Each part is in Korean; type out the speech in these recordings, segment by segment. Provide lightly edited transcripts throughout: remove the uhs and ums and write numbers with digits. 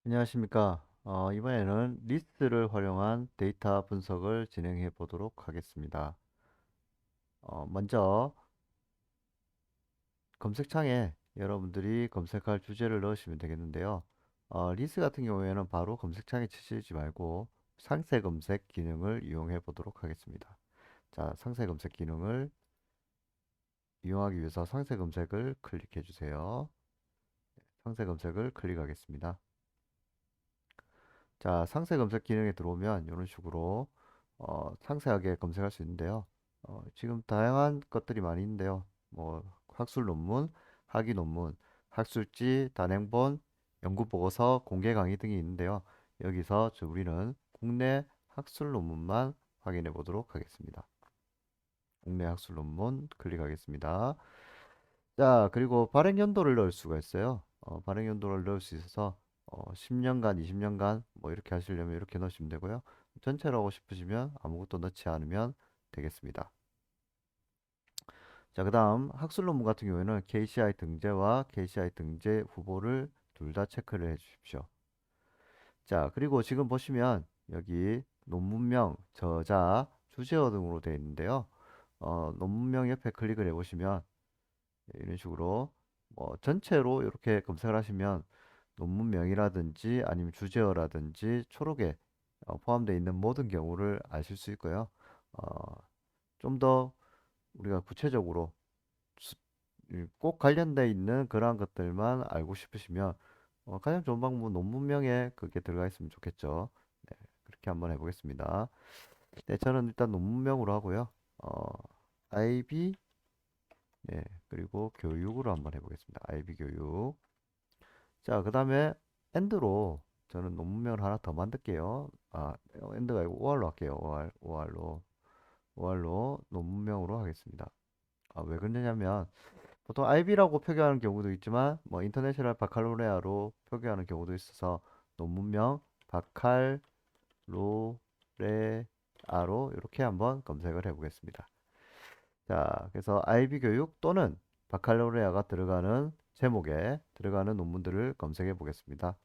안녕하십니까. 이번에는 리스트를 활용한 데이터 분석을 진행해 보도록 하겠습니다. 먼저 검색창에 여러분들이 검색할 주제를 넣으시면 되겠는데요. 리스트 같은 경우에는 바로 검색창에 치시지 말고 상세 검색 기능을 이용해 보도록 하겠습니다. 자, 상세 검색 기능을 이용하기 위해서 상세 검색을 클릭해 주세요. 상세 검색을 클릭하겠습니다. 자, 상세 검색 기능에 들어오면 이런 식으로 상세하게 검색할 수 있는데요. 지금 다양한 것들이 많이 있는데요. 뭐 학술 논문, 학위 논문, 학술지, 단행본, 연구보고서, 공개 강의 등이 있는데요. 여기서 우리는 국내 학술 논문만 확인해 보도록 하겠습니다. 국내 학술 논문 클릭하겠습니다. 자, 그리고 발행 연도를 넣을 수가 있어요. 발행 연도를 넣을 수 있어서 10년간, 20년간 뭐 이렇게 하시려면 이렇게 넣으시면 되고요. 전체로 하고 싶으시면 아무것도 넣지 않으면 되겠습니다. 자, 그다음 학술 논문 같은 경우에는 KCI 등재와 KCI 등재 후보를 둘 다 체크를 해 주십시오. 자, 그리고 지금 보시면 여기 논문명, 저자, 주제어 등으로 되어 있는데요. 논문명 옆에 클릭을 해 보시면 이런 식으로 뭐 전체로 이렇게 검색을 하시면 논문명이라든지 아니면 주제어라든지 초록에 포함되어 있는 모든 경우를 아실 수 있고요. 좀 더 우리가 구체적으로 꼭 관련돼 있는 그러한 것들만 알고 싶으시면 가장 좋은 방법은 논문명에 그게 들어가 있으면 좋겠죠. 네, 그렇게 한번 해보겠습니다. 네, 저는 일단 논문명으로 하고요. IB 네, 그리고 교육으로 한번 해보겠습니다. IB 교육. 자, 그 다음에 end로 저는 논문명을 하나 더 만들게요. end가 아니고 OR로 할게요. OR로 논문명으로 하겠습니다. 왜 그러냐면 보통 IB라고 표기하는 경우도 있지만 뭐 인터내셔널 바칼로레아로 표기하는 경우도 있어서 논문명 바칼로레아로 이렇게 한번 검색을 해보겠습니다. 자, 그래서 IB 교육 또는 바칼로레아가 들어가는 제목에 들어가는 논문들을 검색해 보겠습니다.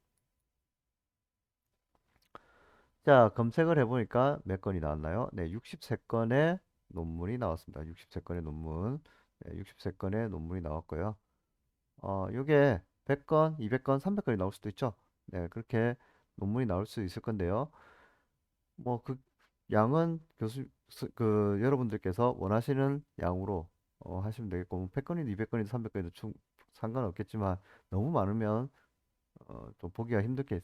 자, 검색을 해보니까 몇 건이 나왔나요? 네, 63건의 논문이 나왔습니다. 63건의 논문. 네, 63건의 논문이 나왔고요. 요게 100건, 200건, 300건이 나올 수도 있죠. 네, 그렇게 논문이 나올 수 있을 건데요. 뭐 그 양은 여러분들께서 원하시는 양으로 하시면 되겠고, 뭐 100건이든 200건이든 300건이든 상관없겠지만 너무 많으면 좀 보기가 힘들게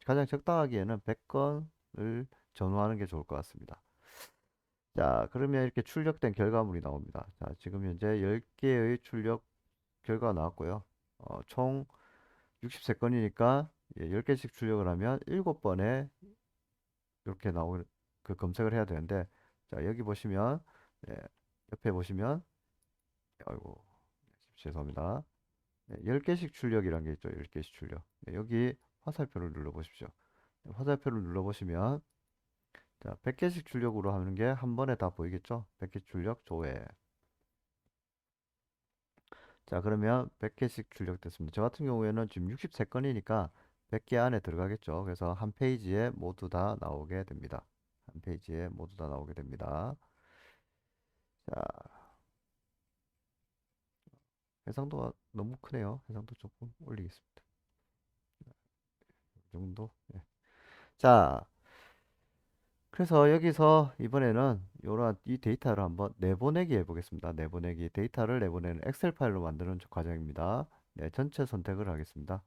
가장 적당하기에는 100건을 전후하는 게 좋을 것 같습니다. 자, 그러면 이렇게 출력된 결과물이 나옵니다. 자, 지금 현재 10개의 출력 결과가 나왔고요. 총 63건이니까 10개씩 출력을 하면 7번에 이렇게 나오는 그 검색을 해야 되는데, 자, 여기 보시면 네, 옆에 보시면 아이고 죄송합니다. 네, 10개씩 출력이라는 게 있죠. 10개씩 출력. 네, 여기 화살표를 눌러 보십시오. 화살표를 눌러 보시면 자, 100개씩 출력으로 하는 게 한 번에 다 보이겠죠? 100개 출력 조회. 자, 그러면 100개씩 출력됐습니다. 저 같은 경우에는 지금 63건이니까 100개 안에 들어가겠죠. 그래서 한 페이지에 모두 다 나오게 됩니다. 한 페이지에 모두 다 나오게 됩니다. 자, 해상도가 너무 크네요. 해상도 조금 올리겠습니다. 이 정도. 예. 자, 그래서 여기서 이번에는 요런 이 데이터를 한번 내보내기 해보겠습니다. 내보내기 데이터를 내보내는 엑셀 파일로 만드는 과정입니다. 네, 전체 선택을 하겠습니다.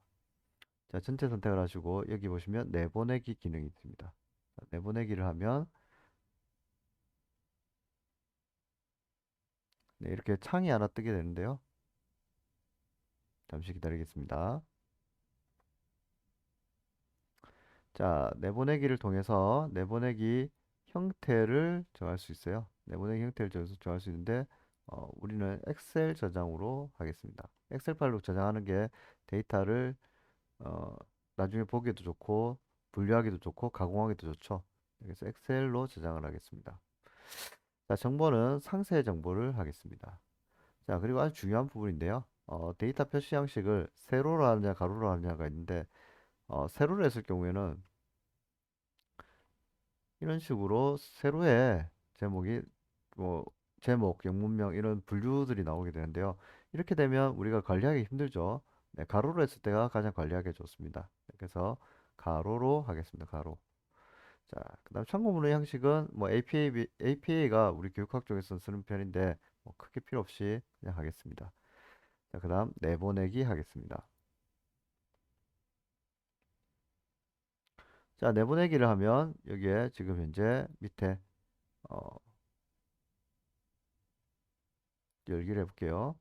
자, 전체 선택을 하시고 여기 보시면 내보내기 기능이 있습니다. 자, 내보내기를 하면 네, 이렇게 창이 하나 뜨게 되는데요. 잠시 기다리겠습니다. 자, 내보내기를 통해서 내보내기 형태를 정할 수 있어요. 내보내기 형태를 정할 수 있는데 우리는 엑셀 저장으로 하겠습니다. 엑셀 파일로 저장하는 게 데이터를 어, 나중에 보기에도 좋고 분류하기도 좋고 가공하기도 좋죠. 그래서 엑셀로 저장을 하겠습니다. 자, 정보는 상세 정보를 하겠습니다. 자, 그리고 아주 중요한 부분인데요. 데이터 표시 양식을 세로로 하느냐 가로로 하느냐가 있는데 세로를 했을 경우에는 이런 식으로 세로에 제목이 뭐 제목, 영문명 이런 분류들이 나오게 되는데요. 이렇게 되면 우리가 관리하기 힘들죠. 네, 가로로 했을 때가 가장 관리하기 좋습니다. 그래서 가로로 하겠습니다. 가로. 자, 그다음 참고문의 형식은 뭐 APA가 우리 교육학 쪽에서 쓰는 편인데 뭐 크게 필요 없이 그냥 하겠습니다. 자, 그다음 내보내기 하겠습니다. 자, 내보내기를 하면 여기에 지금 현재 밑에 어, 열기를 해볼게요.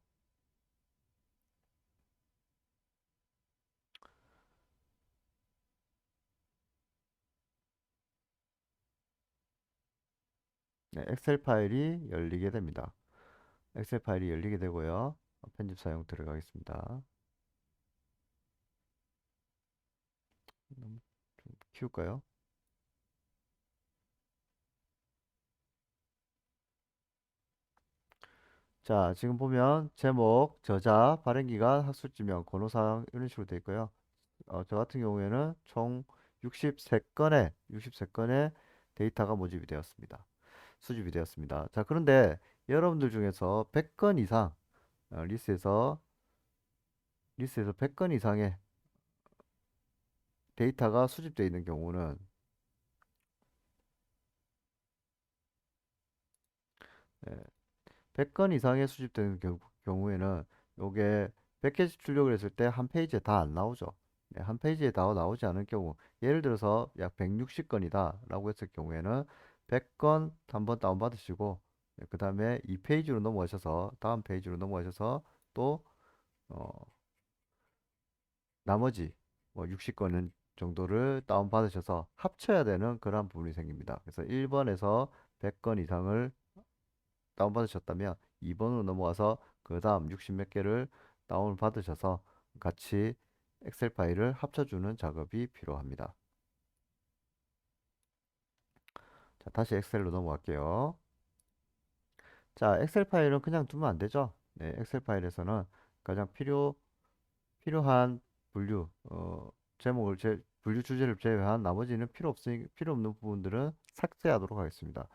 네, 엑셀 파일이 열리게 됩니다. 엑셀 파일이 열리게 되고요. 편집 사용 들어가겠습니다. 좀 키울까요? 자, 지금 보면 제목, 저자, 발행기간, 학술지명, 권호사항 이런 식으로 되어 있고요. 저 같은 경우에는 총 63건의 데이터가 모집이 되었습니다. 수집이 되었습니다. 자, 그런데 여러분들 중에서 100건 이상 리스트에서 100건 이상의 데이터가 수집되어 있는 경우는 100건 이상의 수집되는 경우에는 요게 100개씩 출력을 했을 때 한 페이지에 다 안 나오죠. 네, 한 페이지에 다 나오지 않을 경우 예를 들어서 약 160건이다 라고 했을 경우에는 100건 한번 다운받으시고 그 다음에 이 페이지로 넘어가셔서 다음 페이지로 넘어가셔서 또 어, 나머지 뭐 60건 정도를 다운받으셔서 합쳐야 되는 그런 부분이 생깁니다. 그래서 1번에서 100건 이상을 다운받으셨다면 2번으로 넘어와서 그 다음 60 몇 개를 다운받으셔서 같이 엑셀 파일을 합쳐주는 작업이 필요합니다. 자, 다시 엑셀로 넘어갈게요. 자, 엑셀 파일은 그냥 두면 안 되죠. 네, 엑셀 파일에서는 가장 필요한 분류, 분류 주제를 제외한 나머지는 필요 없는 부분들은 삭제하도록 하겠습니다.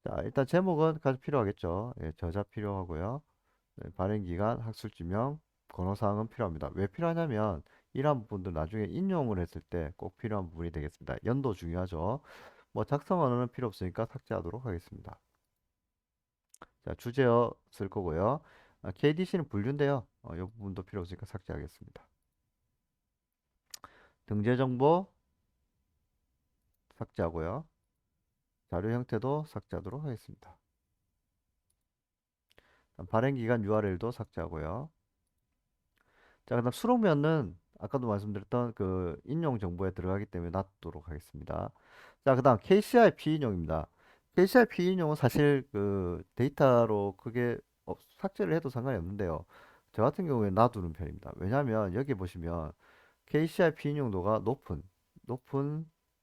자, 일단 제목은 가장 필요하겠죠. 예, 저자 필요하고요. 네, 발행기간, 학술지명, 권고사항은 필요합니다. 왜 필요하냐면 이러한 부분들 나중에 인용을 했을 때 꼭 필요한 부분이 되겠습니다. 연도 중요하죠. 뭐 작성 언어는 필요 없으니까 삭제하도록 하겠습니다. 자, 주제어 쓸 거고요. KDC는 분류인데요. 이 부분도 필요 없으니까 삭제하겠습니다. 등재 정보 삭제하고요. 자료 형태도 삭제하도록 하겠습니다. 발행 기간 URL도 삭제하고요. 자, 그다음 수록면은 아까도 말씀드렸던 그 인용 정보에 들어가기 때문에 놔두도록 하겠습니다. 자, 그다음 KCI 비인용입니다. KCI 비인용은 사실 그 데이터로 크게 삭제를 해도 상관이 없는데요. 저 같은 경우에 놔두는 편입니다. 왜냐하면 여기 보시면 KCI 비인용도가 높은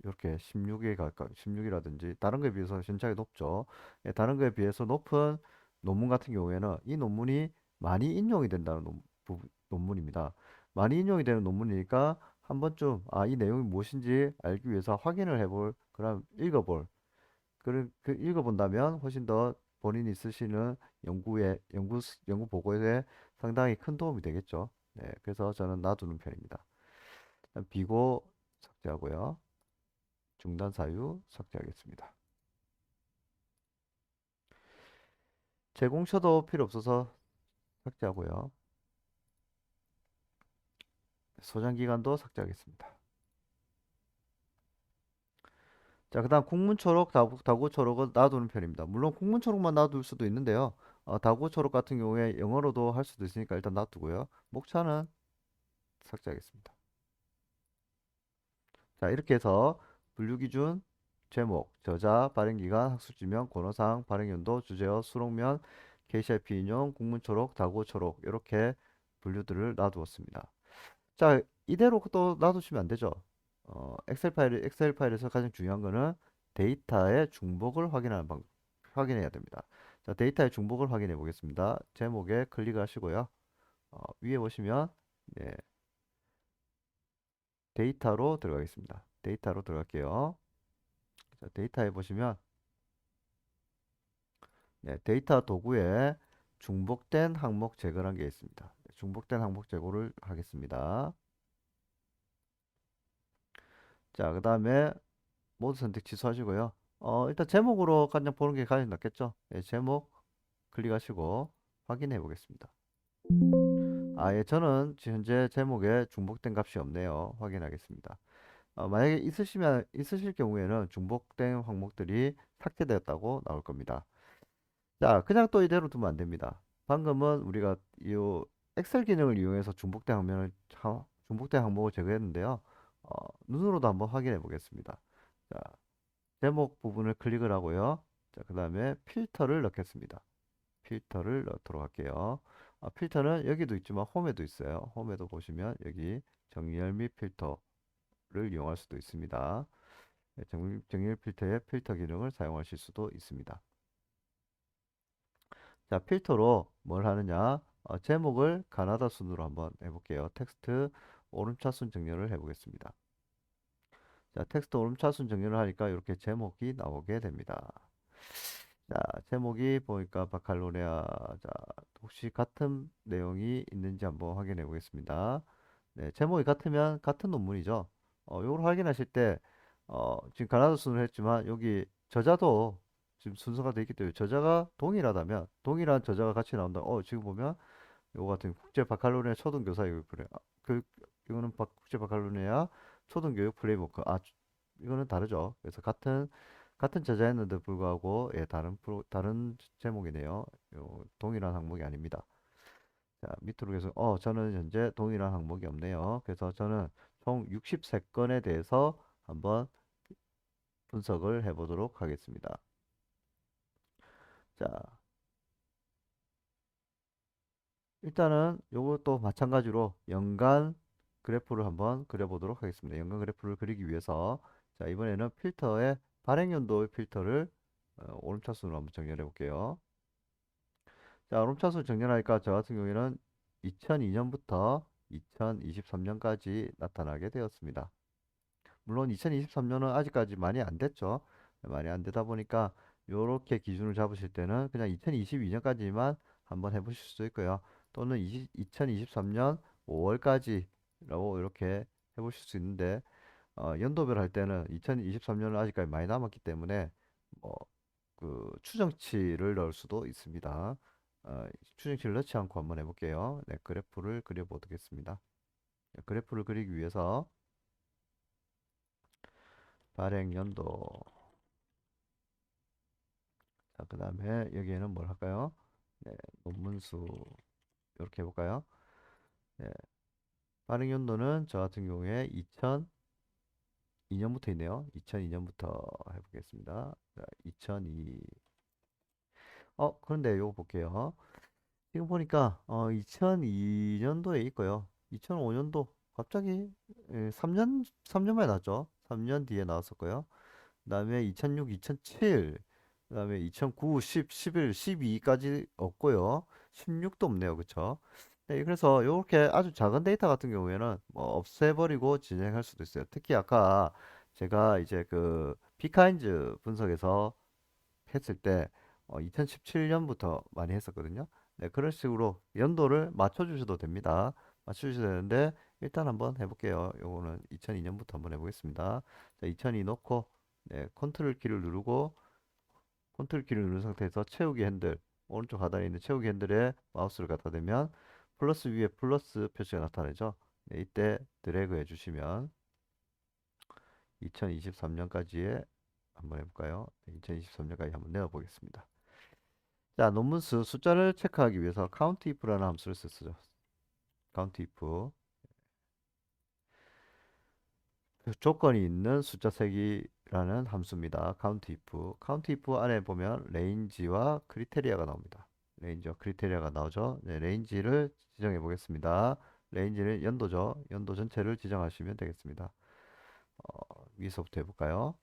이렇게 16에 가까이 16이라든지 다른 거에 비해서 신차가 높죠. 예, 다른 거에 비해서 높은 논문 같은 경우에는 이 논문이 많이 인용이 된다는 논문입니다. 많이 인용이 되는 논문이니까 한 번쯤 이 내용이 무엇인지 알기 위해서 확인을 해볼 그럼 읽어볼 그 읽어본다면 훨씬 더 본인이 쓰시는 연구 보고에 상당히 큰 도움이 되겠죠. 네, 그래서 저는 놔두는 편입니다. 비고 삭제하고요. 중단 사유 삭제하겠습니다. 제공처도 필요 없어서 삭제하고요. 소장 기간도 삭제하겠습니다. 자, 그다음 국문초록, 다구초록은 놔두는 편입니다. 물론 국문초록만 놔둘 수도 있는데요. 다구초록 같은 경우에 영어로도 할 수도 있으니까 일단 놔두고요. 목차는 삭제하겠습니다. 자, 이렇게 해서 분류기준, 제목, 저자, 발행기간, 학술지명, 권어사항, 발행연도, 주제어, 수록면, KCIP 인용, 국문초록, 다구초록 이렇게 분류들을 놔두었습니다. 자, 이대로 또 놔두시면 안 되죠. 엑셀 파일에서 가장 중요한 거는 데이터의 중복을 확인해야 됩니다. 자, 데이터의 중복을 확인해 보겠습니다. 제목에 클릭을 하시고요. 위에 보시면, 네, 데이터로 들어가겠습니다. 데이터로 들어갈게요. 자, 데이터에 보시면 네, 데이터 도구에 중복된 항목 제거란 게 있습니다. 네, 중복된 항목 제거를 하겠습니다. 자, 그 다음에 모두 선택 취소하시고요. 일단 제목으로 그냥 보는 게 가장 낫겠죠. 네, 제목 클릭하시고 확인해 보겠습니다. 아, 예, 저는 지금 현재 제목에 중복된 값이 없네요. 확인하겠습니다. 만약에 있으실 경우에는 중복된 항목들이 삭제되었다고 나올 겁니다. 자, 그냥 또 이대로 두면 안 됩니다. 방금은 우리가 이 엑셀 기능을 이용해서 중복된 항목을 제거했는데요. 눈으로도 한번 확인해 보겠습니다. 자, 제목 부분을 클릭을 하고요. 자, 그 다음에 필터를 넣겠습니다. 필터를 넣도록 할게요. 필터는 여기도 있지만 홈에도 있어요. 홈에도 보시면 여기 정렬 및 필터를 이용할 수도 있습니다. 네, 정렬 필터의 필터 기능을 사용하실 수도 있습니다. 자, 필터로 뭘 하느냐? 제목을 가나다 순으로 한번 해볼게요. 텍스트 오름차순 정렬을 해보겠습니다. 자, 텍스트 오름차순 정렬을 하니까 이렇게 제목이 나오게 됩니다. 자, 제목이 보니까 바칼로레아. 자, 혹시 같은 내용이 있는지 한번 확인해 보겠습니다. 네, 제목이 같으면 같은 논문이죠. 요걸 확인하실 때, 지금 가나다 순을 했지만 여기 저자도 지금 순서가 되어 있기 때문에 저자가 동일하다면, 동일한 저자가 같이 나온다. 지금 보면 요거 같은 국제 바칼로레아 초등교사 교육 프레, 이거는 국제 바칼로레아 초등교육 프레임워크. 이거는 다르죠. 그래서 같은 저자였는데 불구하고 예, 다른 제목이네요. 동일한 항목이 아닙니다. 자, 밑으로 계속 저는 현재 동일한 항목이 없네요. 그래서 저는 총 63건에 대해서 한번 분석을 해보도록 하겠습니다. 자, 일단은 요것도 마찬가지로 연간 그래프를 한번 그려보도록 하겠습니다. 연간 그래프를 그리기 위해서 자, 이번에는 필터의 발행 연도의 필터를 오름차순으로 한번 정렬해 볼게요. 자, 롬차수 정렬하니까 저 같은 경우에는 2002년부터 2023년까지 나타나게 되었습니다. 물론 2023년은 아직까지 많이 안 됐죠. 많이 안 되다 보니까 이렇게 기준을 잡으실 때는 그냥 2022년까지만 한번 해보실 수도 있고요. 또는 2023년 5월까지라고 이렇게 해보실 수 있는데 연도별 할 때는 2023년은 아직까지 많이 남았기 때문에 뭐 추정치를 넣을 수도 있습니다. 추정치를 넣지 않고 한번 해볼게요. 네, 그래프를 그려보겠습니다. 네, 그래프를 그리기 위해서 발행 연도, 자, 그 다음에 여기에는 뭘 할까요? 네, 논문 수 이렇게 해볼까요? 네, 발행 연도는 저 같은 경우에 2002년부터 있네요. 2002년부터 해보겠습니다. 자, 2002. 그런데 이거 볼게요. 지금 보니까 2002년도에 있고요. 2005년도 갑자기 3년 만에 나왔죠. 3년 뒤에 나왔었고요. 그다음에 2006, 2007, 그다음에 2009, 10, 11, 12까지 없고요. 16도 없네요. 그쵸? 네, 그래서 이렇게 아주 작은 데이터 같은 경우에는 뭐 없애버리고 진행할 수도 있어요. 특히 아까 제가 이제 그 비카인즈 분석에서 했을 때 2017년부터 많이 했었거든요. 네, 그런 식으로 연도를 맞춰주셔도 됩니다. 맞춰주셔도 되는데 일단 한번 해볼게요. 요거는 2002년부터 한번 해보겠습니다. 자, 2002 넣고 네, 컨트롤 키를 누른 상태에서 채우기 핸들 오른쪽 하단에 있는 채우기 핸들에 마우스를 갖다 대면 플러스 위에 플러스 표시가 나타나죠. 네, 이때 드래그 해주시면 2023년까지의 한번 해볼까요? 2023년까지 한번 내어보겠습니다. 자, 논문 수 숫자를 체크하기 위해서 countIf라는 함수를 쓰죠. countIf 그 조건이 있는 숫자 세기라는 함수입니다. countIf 안에 보면 range와 크리테리아가 나옵니다. range와 크리테리아가 나오죠. 네, range를 지정해 보겠습니다. range는 연도죠. 연도 전체를 지정하시면 되겠습니다. 위에서부터 해볼까요?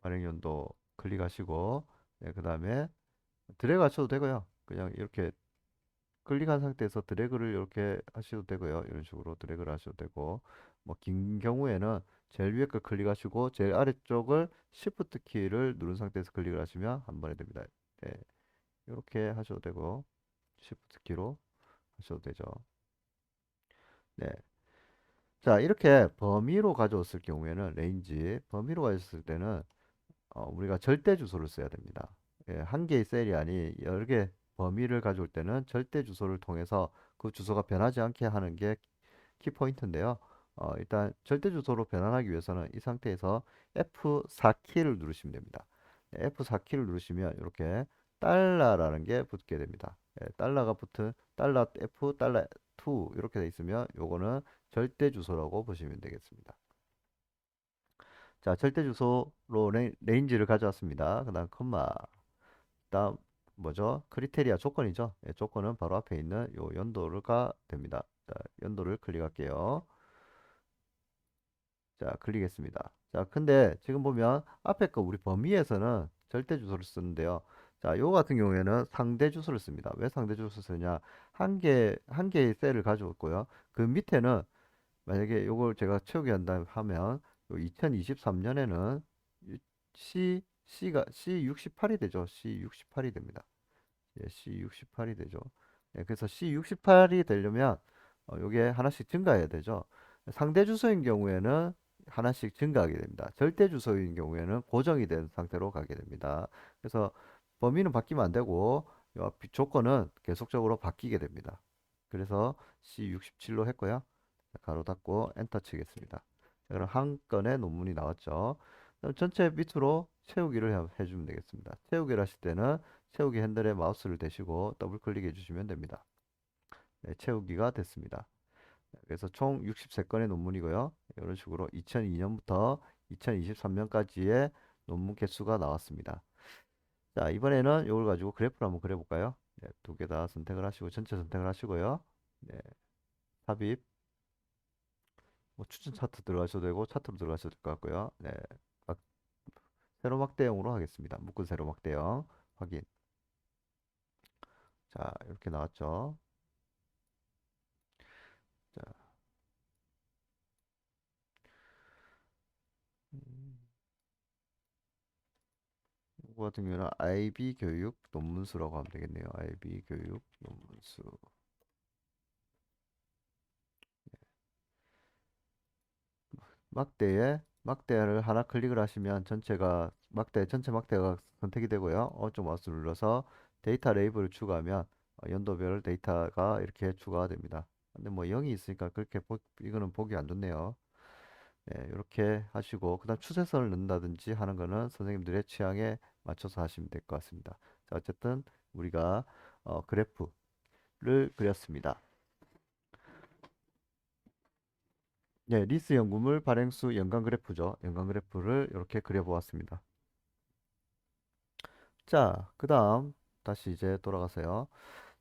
발행 연도 클릭하시고 네, 그 다음에 드래그 하셔도 되고요. 그냥 이렇게 클릭한 상태에서 드래그를 이렇게 하셔도 되고요. 이런 식으로 드래그를 하셔도 되고, 뭐 긴 경우에는 제일 위에 걸 클릭하시고 제일 아래쪽을 Shift 키를 누른 상태에서 클릭을 하시면 한 번에 됩니다. 네, 이렇게 하셔도 되고 Shift 키로 하셔도 되죠. 네. 자, 이렇게 범위로 가져왔을 경우에는 레인지 범위로 가져왔을 때는 우리가 절대 주소를 써야 됩니다. 예, 한 개의 셀이 아니 여러 개 범위를 가져올 때는 절대 주소를 통해서 그 주소가 변하지 않게 하는 게 키포인트인데요. 일단 절대 주소로 변환하기 위해서는 이 상태에서 F4키를 누르시면 됩니다. F4키를 누르시면 이렇게 달러라는 게 붙게 됩니다. 예, 달러가 붙은 달러 F 달러 2 이렇게 돼 있으면 요거는 절대 주소라고 보시면 되겠습니다. 자, 절대 주소로 레인지를 가져왔습니다. 그다음 컴마. 그다음 뭐죠? 크리테리아 조건이죠. 예, 조건은 바로 앞에 있는 요 연도가 됩니다. 자, 연도를 클릭할게요. 자, 클릭했습니다. 자, 근데 지금 보면 앞에 거 우리 범위에서는 절대 주소를 쓰는데요. 자, 요거 같은 경우에는 상대 주소를 씁니다. 왜 상대 주소를 쓰냐? 한 개의 셀을 가져왔고요. 그 밑에는 만약에 요걸 제가 채우게 한다 하면 요 2023년에는 C68이 되죠. C68이 됩니다. 예, C68이 되죠. 예, 그래서 C68이 되려면 요게 하나씩 증가해야 되죠. 상대 주소인 경우에는 하나씩 증가하게 됩니다. 절대 주소인 경우에는 고정이 된 상태로 가게 됩니다. 그래서 범위는 바뀌면 안 되고 요 조건은 계속적으로 바뀌게 됩니다. 그래서 C67로 했고요. 가로 닫고 엔터 치겠습니다. 자, 그럼 한 건의 논문이 나왔죠. 그럼 전체 밑으로 채우기를 해주면 되겠습니다. 채우기를 하실 때는 채우기 핸들에 마우스를 대시고 더블 클릭해 주시면 됩니다. 네, 채우기가 됐습니다. 그래서 총 63건의 논문이고요. 이런 식으로 2002년부터 2023년까지의 논문 개수가 나왔습니다. 자, 이번에는 이걸 가지고 그래프를 한번 그려볼까요? 네, 두 개 다 선택을 하시고 전체 선택을 하시고요. 네, 삽입, 뭐 추천 차트 들어가셔도 되고 차트로 들어가셔도 될 것 같고요. 네, 막- 세로 막대형으로 하겠습니다. 묶은 세로 막대형 확인. 자, 이렇게 나왔죠. 자, 음, 이거 같은 경우는 IB 교육 논문수라고 하면 되겠네요. IB 교육 논문수. 막대를 하나 클릭을 하시면 전체 막대가 선택이 되고요. 오른쪽 마우스 눌러서 데이터 레이블을 추가하면 연도별 데이터가 이렇게 추가가 됩니다. 근데 뭐 0이 있으니까 이거는 보기 안 좋네요. 네, 이렇게 하시고 그다음 추세선을 넣는다든지 하는 거는 선생님들의 취향에 맞춰서 하시면 될 것 같습니다. 자, 어쨌든 우리가 그래프를 그렸습니다. 네, 리스 연구물 발행수 연간 그래프죠. 연간 그래프를 이렇게 그려보았습니다. 자, 그다음 다시 이제 돌아가세요.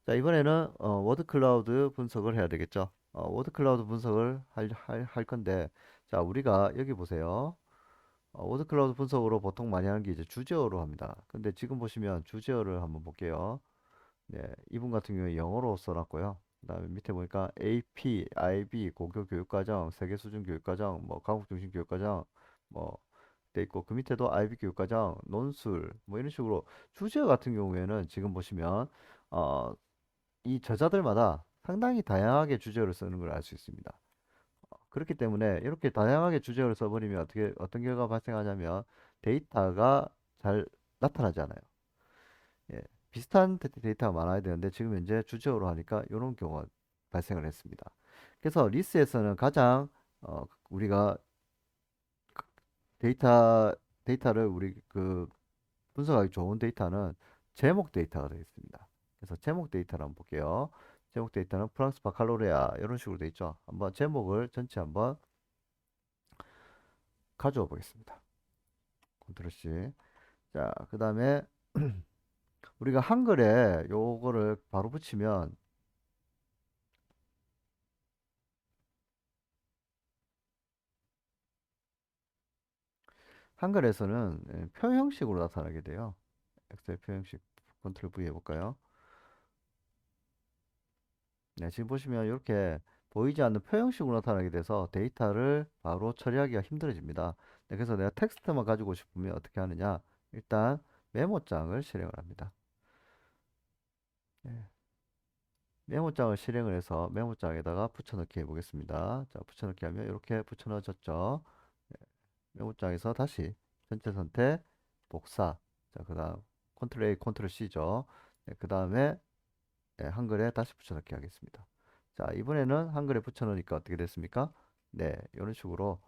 자, 이번에는 워드 클라우드 분석을 해야 되겠죠. 워드 클라우드 분석을 할 건데, 자, 우리가 여기 보세요. 워드 클라우드 분석으로 보통 많이 하는 게 이제 주제어로 합니다. 근데 지금 보시면 주제어를 한번 볼게요. 네, 이분 같은 경우에 영어로 써놨고요. 그다음에 밑에 보니까 AP, IB, 고교 교육과정, 세계 수준 교육과정, 뭐 과목 중심 교육과정, 뭐 돼 있고 그 밑에도 IB 교육과정, 논술 뭐 이런 식으로 주제어 같은 경우에는 지금 보시면 어, 이 저자들마다 상당히 다양하게 주제어를 쓰는 걸 알 수 있습니다. 그렇기 때문에 이렇게 다양하게 주제어를 써버리면 어떤 결과가 발생하냐면 데이터가 잘 나타나지 않아요. 예, 비슷한 데이터가 많아야 되는데 지금 현재 주제어로 하니까 이런 경우가 발생을 했습니다. 그래서 리스에서는 가장 우리가 데이터 데이터를 우리 그 분석하기 좋은 데이터는 제목 데이터가 되겠습니다. 그래서 제목 데이터를 한번 볼게요. 제목 데이터는 프랑스 바칼로레아 이런 식으로 되어 있죠. 한번 제목을 전체 한번 가져와 보겠습니다. 컨트롤 C. 자, 그 다음에 우리가 한글에 요거를 바로 붙이면 한글에서는 표형식으로 나타나게 돼요. 엑셀 표형식 컨트롤 V 해볼까요? 네, 지금 보시면 이렇게 보이지 않는 표형식으로 나타나게 돼서 데이터를 바로 처리하기가 힘들어집니다. 네, 그래서 내가 텍스트만 가지고 싶으면 어떻게 하느냐? 일단 메모장을 실행을 합니다. 네, 메모장을 실행을 해서 메모장에다가 붙여넣기 해보겠습니다. 자, 붙여넣기 하면 이렇게 붙여넣어졌죠. 네, 메모장에서 다시 전체 선택, 복사. 자, 그 다음 컨트롤 A, 컨트롤 C죠. 네, 그 다음에 네, 한글에 다시 붙여넣기 하겠습니다. 자, 이번에는 한글에 붙여넣으니까 어떻게 됐습니까? 네, 이런 식으로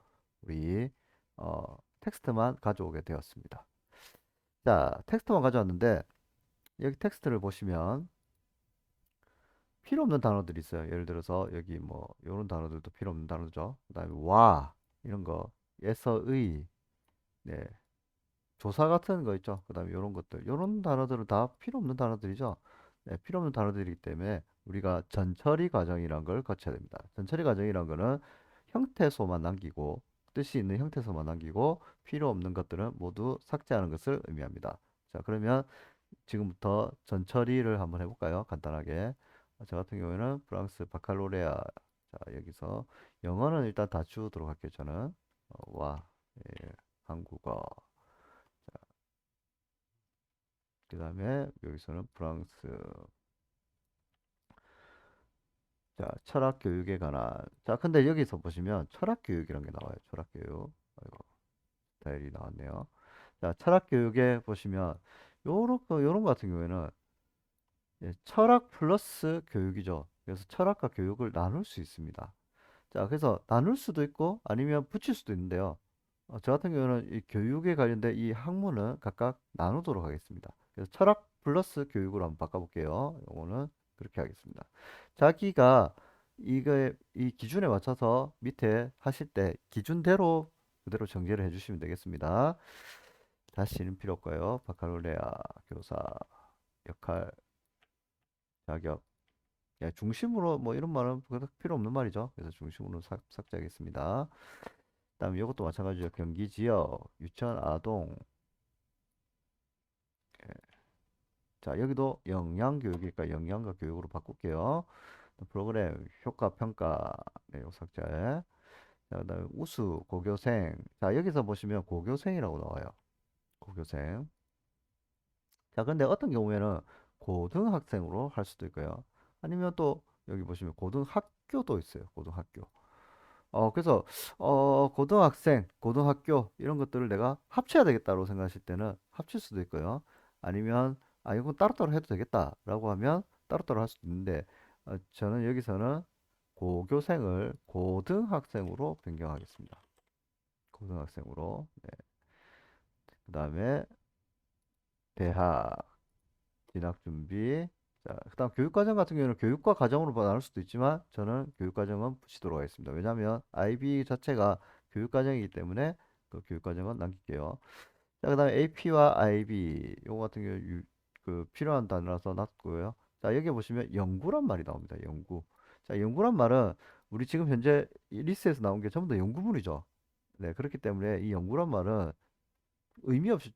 우리 텍스트만 가져오게 되었습니다. 자, 텍스트만 가져왔는데 여기 텍스트를 보시면 필요 없는 단어들이 있어요. 예를 들어서 여기 뭐 이런 단어들도 필요 없는 단어죠. 그다음에 와 이런 거, 예서의, 네, 조사 같은 거 있죠. 그다음에 이런 것들, 이런 단어들은 다 필요 없는 단어들이죠. 네, 필요 없는 단어들이기 때문에 우리가 전처리 과정이란 걸 거쳐야 됩니다. 전처리 과정이란 거는 형태소만 남기고, 뜻이 있는 형태소만 남기고 필요 없는 것들은 모두 삭제하는 것을 의미합니다. 자, 그러면 지금부터 전처리를 한번 해볼까요? 간단하게. 저 같은 경우에는 프랑스 바칼로레아. 자, 여기서 영어는 일단 다 지우도록 할게요. 저는 와, 예, 한국어. 그 다음에 여기서는 프랑스. 자, 철학 교육에 관한. 자, 근데 여기서 보시면 철학 교육이라는 게 나와요. 철학 교육. 아이고, 스타일이 나왔네요. 자, 철학 교육에 보시면 요런 거 같은 경우에는 예, 철학 플러스 교육이죠. 그래서 철학과 교육을 나눌 수 있습니다. 자, 그래서 나눌 수도 있고 아니면 붙일 수도 있는데요. 저 같은 경우는 이 교육에 관련된 이 학문은 각각 나누도록 하겠습니다. 그래서 철학 플러스 교육으로 한번 바꿔볼게요. 요거는 그렇게 하겠습니다. 자기가 이거 이 기준에 맞춰서 밑에 하실 때 기준대로 그대로 정제를 해주시면 되겠습니다. 다시는 필요 없고요. 바칼로레아 교사 역할 자격, 예, 중심으로 뭐 이런 말은 필요 없는 말이죠. 그래서 중심으로 삭제하겠습니다. 그다음에 이것도 마찬가지죠. 경기 지역, 유치원, 아동. 예. 자, 여기도 영양 교육이니까 영양과 교육으로 바꿀게요. 프로그램 효과 평가, 네, 요 삭제. 자, 그다음에 우수 고교생. 자, 여기서 보시면 고교생이라고 나와요. 고교생. 자, 근데 어떤 경우에는 고등학생으로 할 수도 있고요. 아니면 또 여기 보시면 고등학교도 있어요. 고등학교. 그래서 고등학생, 고등학교 이런 것들을 내가 합쳐야 되겠다고 생각하실 때는 합칠 수도 있고요. 아니면 이건 따로따로 해도 되겠다라고 하면 따로따로 할 수도 있는데 저는 여기서는 고교생을 고등학생으로 변경하겠습니다. 고등학생으로. 네. 그다음에 대학 진학 준비. 자, 그다음 교육과정 같은 경우는 교육과 과정으로 나눌 수도 있지만 저는 교육과정은 붙이도록 하겠습니다. 왜냐하면 IB 자체가 교육과정이기 때문에 그 교육과정은 남길게요. 자, 그다음에 AP와 IB 요거 같은 경우 그 필요한 단어라서 놨고요. 자, 여기 보시면 연구란 말이 나옵니다. 연구. 자, 연구란 말은 우리 지금 현재 이 리스트에서 나온 게 전부 다 연구문이죠. 네, 그렇기 때문에 이 연구란 말은 의미 없이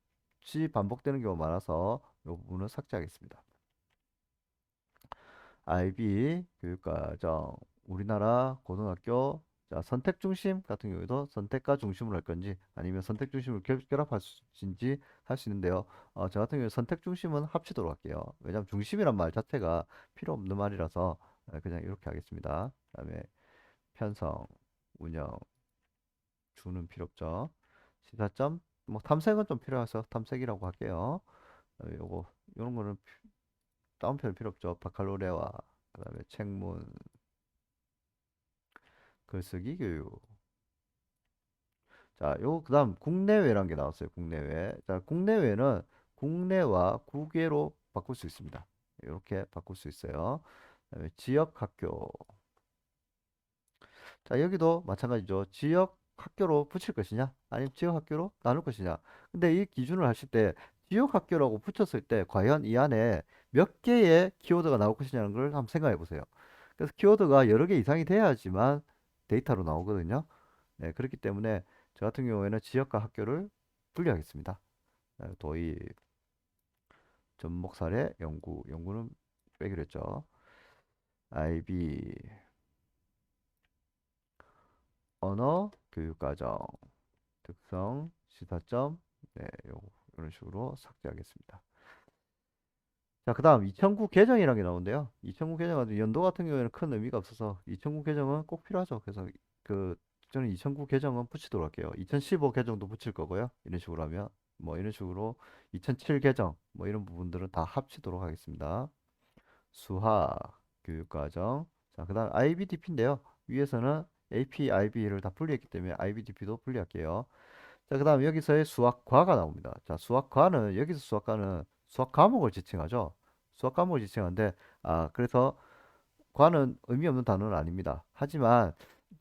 반복되는 경우가 많아서 이 부분은 삭제하겠습니다. IB 교육과정 우리나라 고등학교. 자, 선택 중심 같은 경우에도 선택과 중심으로 할 건지 아니면 선택 중심을 결합할 수인지 할 수 있는데요. 저 같은 경우 선택 중심은 합치도록 할게요. 왜냐하면 중심이란 말 자체가 필요 없는 말이라서 그냥 이렇게 하겠습니다. 그다음에 편성, 운영, 주는 필요 없죠. 시사점, 뭐 탐색은 좀 필요해서 탐색이라고 할게요. 요거 요런 거는 다운표는 필요 없죠. 바칼로레아, 그다음에 책문, 글쓰기 교육. 자, 그다음 국내외라는 게 나왔어요. 국내외. 자, 국내외는 국내와 국외로 바꿀 수 있습니다. 이렇게 바꿀 수 있어요. 그다음에 지역 학교. 자, 여기도 마찬가지죠. 지역 학교로 붙일 것이냐, 아니면 지역 학교로 나눌 것이냐. 근데 이 기준을 하실 때 지역 학교라고 붙였을 때 과연 이 안에 몇 개의 키워드가 나올 것이냐는 걸 한번 생각해 보세요. 그래서 키워드가 여러 개 이상이 돼야지만 데이터로 나오거든요. 네, 그렇기 때문에 저 같은 경우에는 지역과 학교를 분리하겠습니다. 도입, 접목 사례, 연구는 빼기로 했죠. IB 언어 교육과정 특성 시사점 네, 이런 식으로 삭제하겠습니다. 자, 그다음 2009 개정이라는 게 나오는데요. 2009 개정 연도 같은 경우에는 큰 의미가 없어서 2009 개정은 꼭 필요하죠. 그래서 그 저는 2009 개정은 붙이도록 할게요. 2015 개정도 붙일 거고요. 이런 식으로 하면 뭐 이런 식으로 2007 개정 뭐 이런 부분들은 다 합치도록 하겠습니다. 수학 교육과정. 자, 그다음 IBDP인데요. 위에서는 AP, IB를 다 분리했기 때문에 IBDP도 분리할게요. 자, 그다음 여기서의 수학과가 나옵니다. 자, 수학과는 여기서 수학과는 수학 과목을 지칭하죠. 수학 과목을 지칭하는데 그래서 과는 의미 없는 단어는 아닙니다. 하지만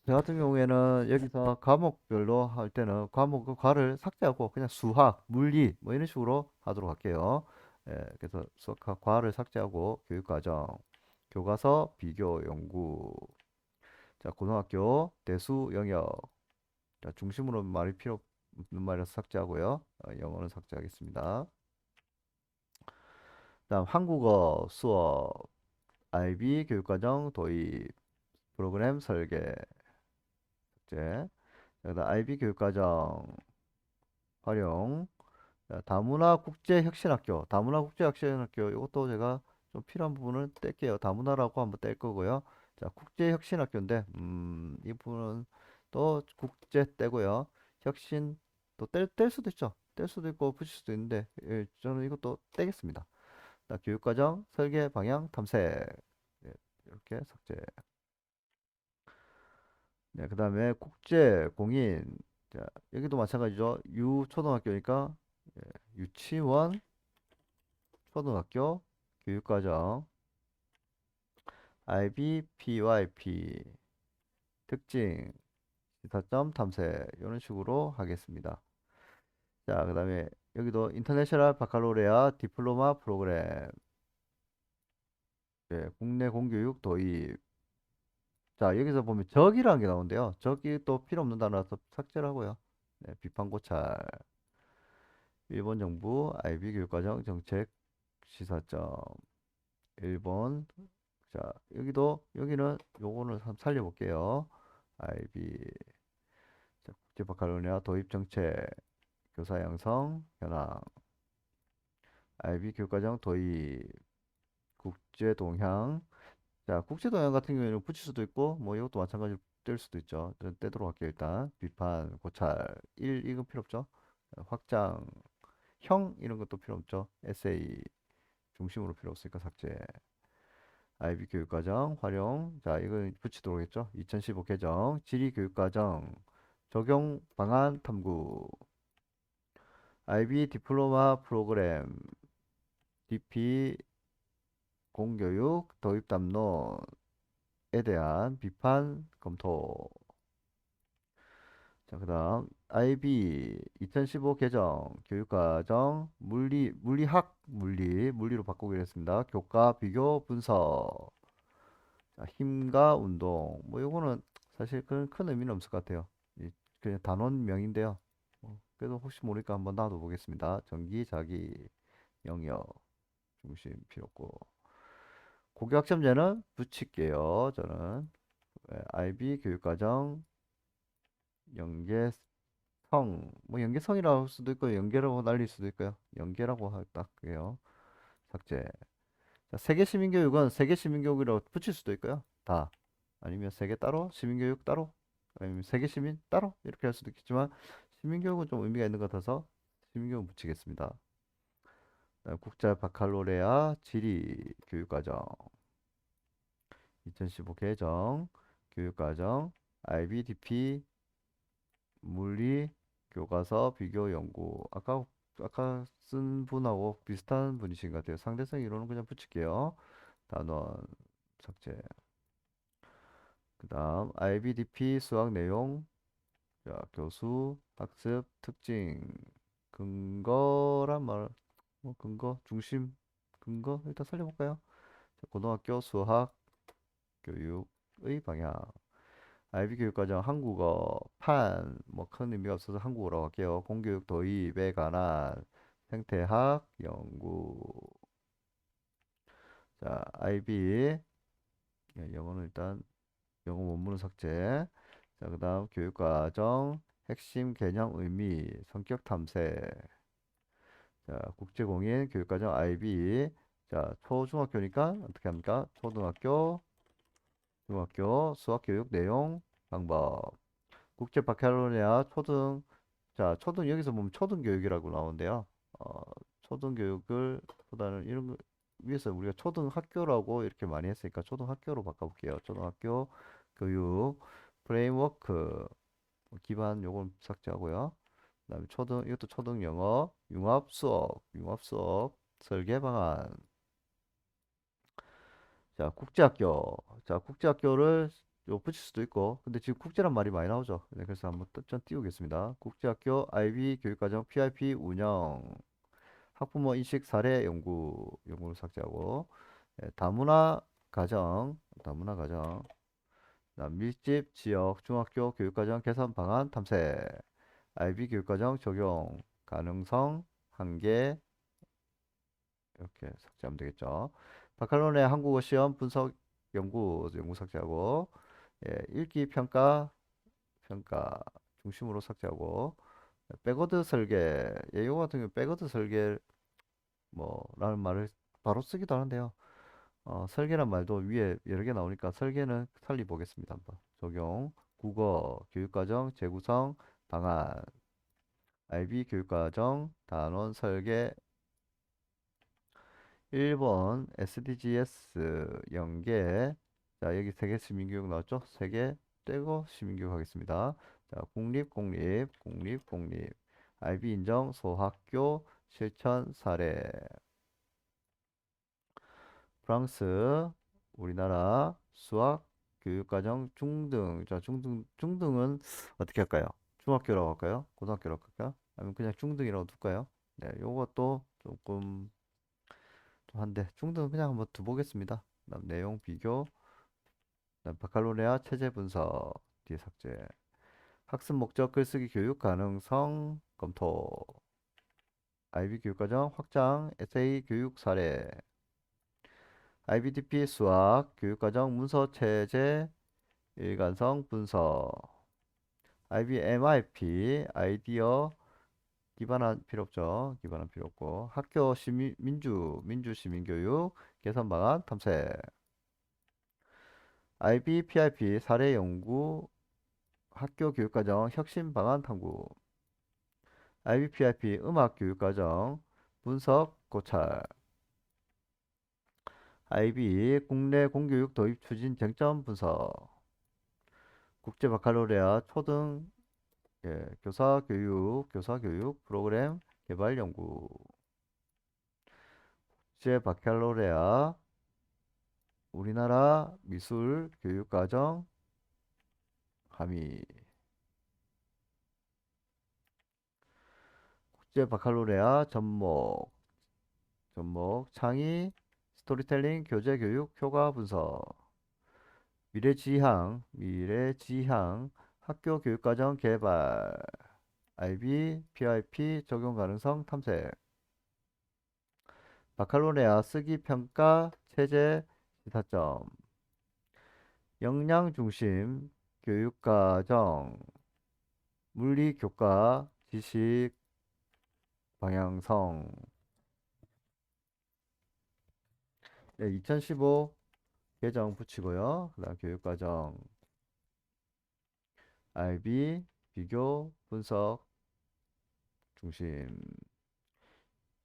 저 같은 경우에는 여기서 과목별로 할 때는 과목 그 과를 삭제하고 그냥 수학, 물리 뭐 이런 식으로 하도록 할게요. 예, 그래서 수학 과를 삭제하고 교육과정, 교과서, 비교, 연구. 자, 고등학교 대수 영역. 자, 중심으로 말이 필요 없는 말이라서 삭제하고요. 영어는 삭제하겠습니다. 다음 한국어 수업 IB 교육과정 도입 프로그램 설계 삭제. 그다음 IB 교육과정 활용. 자, 다문화 국제혁신학교 다문화 국제혁신학교 이것도 제가 좀 필요한 부분을 뗄게요. 다문화라고 한번 뗄 거고요. 자, 국제혁신학교인데 이 부분은 또 국제 떼고요. 혁신 또 뗄 수도 있죠. 뗄 수도 있고 붙일 수도 있는데 예, 저는 이것도 떼겠습니다. 자, 교육과정 설계 방향 탐색 예, 이렇게 삭제. 네, 그다음에 국제 공인. 자, 여기도 마찬가지죠. 유초등학교니까 예, 유치원 초등학교 교육과정 IBPYP 특징 시사점 탐색 이런 식으로 하겠습니다. 자, 그다음에 여기도 인터내셔널 바칼로레아 디플로마 프로그램 예, 국내 공교육 도입. 자, 여기서 보면 적이라는 게 나오는데요. 적이 또 필요 없는 단어라서 삭제를 하고요. 네, 비판 고찰. 일본 정부 IB 교육과정 정책 시사점. 일본. 자, 여기는 요거는 한번 살려볼게요. IB. 자, 국제바칼로니아 도입 정책. 교사 양성 현황. IB 교육과정 도입. 국제 동향. 자, 국제 동향 같은 경우에는 붙일 수도 있고 뭐 이것도 마찬가지로 뗄 수도 있죠. 저는 떼도록 할게요. 일단 비판 고찰 1 이건 필요 없죠. 확장 형 이런 것도 필요 없죠. 에세이 중심으로 필요 없으니까 삭제. IB 교육과정 활용. 자, 이건 붙이도록 했죠. 2015 개정 지리 교육과정 적용 방안 탐구. IB 디플로마 프로그램 DP 공교육 도입 담론에 대한 비판 검토. 자, 그다음 IB 2015 개정 교육과정 물리로 바꾸기로 했습니다. 교과 비교 분석. 자, 힘과 운동. 뭐 요거는 사실 큰 의미는 없을 것 같아요. 그냥 단원명인데요. 그래도 혹시 모르니까 한번 놔둬 보겠습니다. 전기, 자기, 영역, 중심 필요 없고. 고교학점제는 붙일게요. 저는 IB 교육과정 연계성. 뭐 연계성이라고 할 수도 있고 연계라고 날릴 수도 있고요. 연계라고 할게요. 삭제. 자, 세계 시민교육은 세계 시민교육이라고 붙일 수도 있고요. 다. 아니면 세계 따로, 시민교육 따로, 아니면 세계 시민 따로 이렇게 할 수도 있겠지만 시민교육은 좀 의미가 있는 것 같아서 시민교육 붙이겠습니다. 그다음 국제 바칼로레아 지리 교육과정 2015 개정 교육과정 IBDP 물리 교과서 비교 연구. 아까 쓴 분하고 비슷한 분이신 것 같아요. 상대성 이론은 그냥 붙일게요. 단원 삭제. 그다음 IBDP 수학 내용. 자, 교수 학습 특징 근거란 말. 뭐 근거 중심 근거 일단 살려볼까요? 자, 고등학교 수학 교육의 방향. IB 교육과정 한국어 판 뭐 큰 의미가 없어서 한국어로 할게요. 공교육 도입에 관한 생태학 연구. 자, IB 예, 영어는 일단 영어 원문은 삭제. 자, 그다음 교육과정 핵심 개념 의미 성격 탐색. 자, 국제공인 교육과정 IB. 자, 초중학교니까 어떻게 합니까? 초등학교, 중학교 수학교육 내용 방법. 국제 바칼로레아 초등. 자, 초등 여기서 보면 초등교육이라고 나오는데요. 어, 초등교육을 보다는 이런 거 위에서 우리가 초등학교라고 이렇게 많이 했으니까 초등학교로 바꿔볼게요. 초등학교 교육 프레임워크 기반 요건 삭제하고요. 그다음에 초등 이것도 초등 영어 융합 수업 설계 방안. 자, 국제학교. 자, 국제학교를 요 붙일 수도 있고, 근데 지금 국제란 말이 많이 나오죠. 네, 그래서 한번 좀 띄우겠습니다. 국제학교 IB 교육과정 PIP 운영, 학부모 인식 사례 연구를 삭제하고, 예, 다문화 가정, 그다음 밀집 지역 중학교 교육과정 개선 방안 탐색, IB 교육과정 적용 가능성 한계 이렇게 삭제하면 되겠죠. 바칼로레 한국어 시험 분석 연구 삭제하고, 예, 읽기 평가 중심으로 삭제하고, 백워드 설계. 예, 이거 같은 경우 백워드 설계 뭐라는 말을 바로 쓰기도 하는데요. 설계란 말도 위에 여러 개 나오니까 설계는 살리 보겠습니다. 한번 적용 국어 교육과정 재구성 방안 IB 교육과정 단원 설계 1번 SDGs 연계. 자, 여기 세계 시민교육 나왔죠? 세계 떼고 시민교육 하겠습니다. 자, 국립. IB 인정 소학교 실천 사례. 프랑스, 우리나라 수학 교육과정 중등. 자, 중등은 어떻게 할까요? 중학교라고 할까요? 고등학교라고 할까요? 아니면 그냥 중등이라고 둘까요? 네, 요것도 조금 좀 한데 중등은 그냥 한번 두보겠습니다. 그다음 내용 비교, 그다음 바칼로레아 체제 분석 뒤에 삭제, 학습 목적 글쓰기 교육 가능성 검토, IB 교육과정 확장 에세이 교육 사례, IBDP 수학 교육과정 문서 체제 일관성 분석, IBMIP 아이디어 기반한 필요 없죠. 기반한 필요 없고 학교 민주 시민 교육 개선 방안 탐색. IBPIP 사례 연구 학교 교육과정 혁신 방안 탐구. IBPIP 음악 교육과정 분석 고찰. IB 국내 공교육 도입 추진 쟁점 분석. 국제 바칼로레아 초등, 예, 교사 교육 프로그램 개발 연구. 국제 바칼로레아 우리나라 미술 교육과정 함의. 국제 바칼로레아 접목 창의 스토리텔링 교재 교육 효과 분석. 미래지향 학교 교육과정 개발. IB PIP 적용 가능성 탐색. 바칼로레아 쓰기 평가 체제 시사점. 역량 중심 교육과정 물리 교과 지식 방향성. 네, 2015 개정 붙이고요. 그다음 교육과정 IB 비교 분석 중심